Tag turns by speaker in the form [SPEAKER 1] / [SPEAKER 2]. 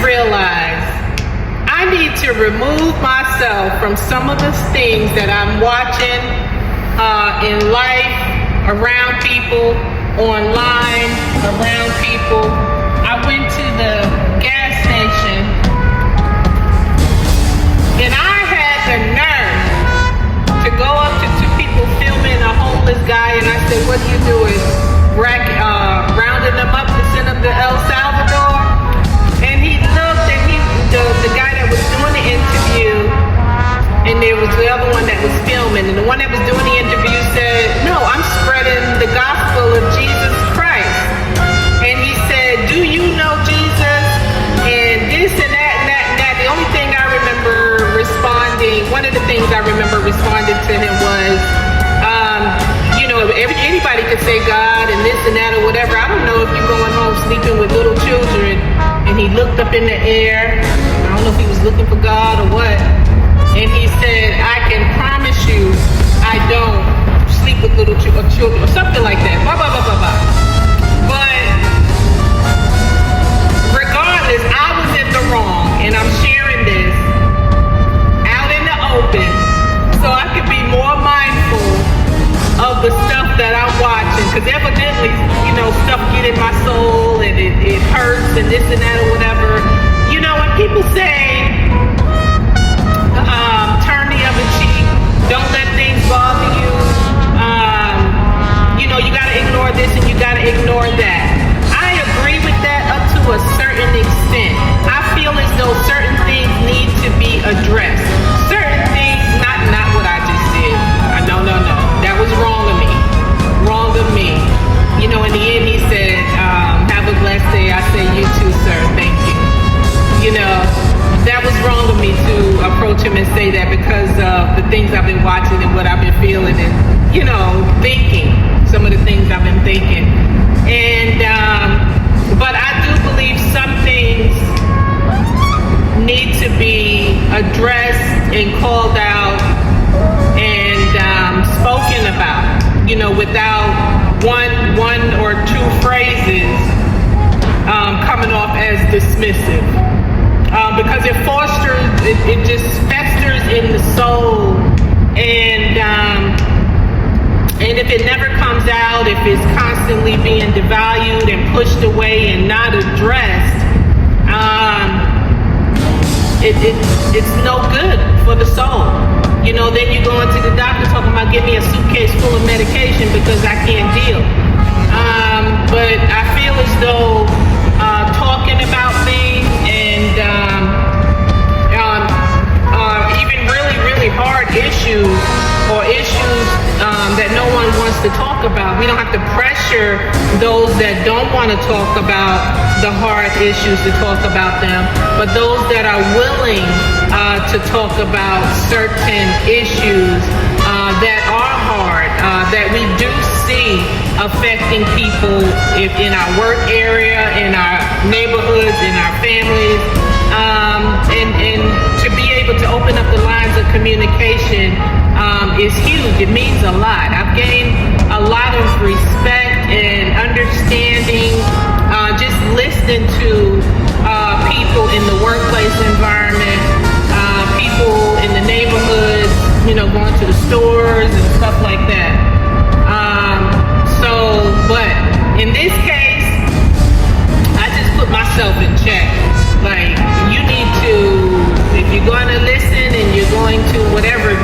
[SPEAKER 1] realized I need to remove myself from some of the things that I'm watching in life, around people, online, around people. I went to the gas station and I had the nerve to go up to two people filming a homeless guy, and I said, "What are you doing? Rounding them up to send them to El Salvador?" And he looked, and the guy that was doing the interview, and there was the other one that was filming, and the one that was doing the interview said, "No, I'm spreading the gospel of Jesus Christ." And he said, "Do you know Jesus?" And this and that and that and that. The only thing I remember responding, one of the things I remember responding to him was, anybody could say God and this and that or whatever. I don't know if you're going home sleeping with little children. And he looked up in the air. I don't know if he was looking for God or what. And he said, "I can promise you I don't sleep with little children," or something like that. Blah, blah, blah, blah, blah. But regardless, I was in the wrong. And I'm sharing this out in the open so I could be more mindful of the stuff that I'm watching, because evidently, stuff get in my soul and it hurts and this and that or whatever. When people say, turn the other cheek, don't let things bother you, you gotta ignore this and you gotta ignore that. I agree with that up to a certain extent. I feel as though certain things need to be addressed. Certain things, not what I just did. No. That was wrong of me. Wrong of me. In the end, he said, "Have a blessed day." I said, "You too, sir. Thank you." That was wrong of me to approach him and say that, because of the things I've been watching and what I've been feeling and, thinking. Some of the things I've been thinking. And, but I do believe some things need to be addressed and called out and spoken about, without one or two phrases coming off as dismissive, because it fosters, it just festers in the soul, and if it never comes out, if it's constantly being devalued and pushed away and not addressed, it's no good for the soul. Then you go into the doctor talking about, "Give me a suitcase full of medication because I can't deal." But I feel as though talking about things and even really, really hard issues or issues that no one wants to talk about. We don't have to pressure those that don't want to talk about the hard issues to talk about them, but those that are willing to talk about certain issues that are hard, that we do see affecting people in our work area, in our neighborhoods, in our families, and to be able to open up the lines of communication is huge. It means a lot. I've gained a lot of respect and understanding just listening to people in the workplace environment, people in the neighborhoods, going to the stores and stuff like that. But in this case, I just put myself in check. Like, you need to, if you're going to listen and you're going to whatever,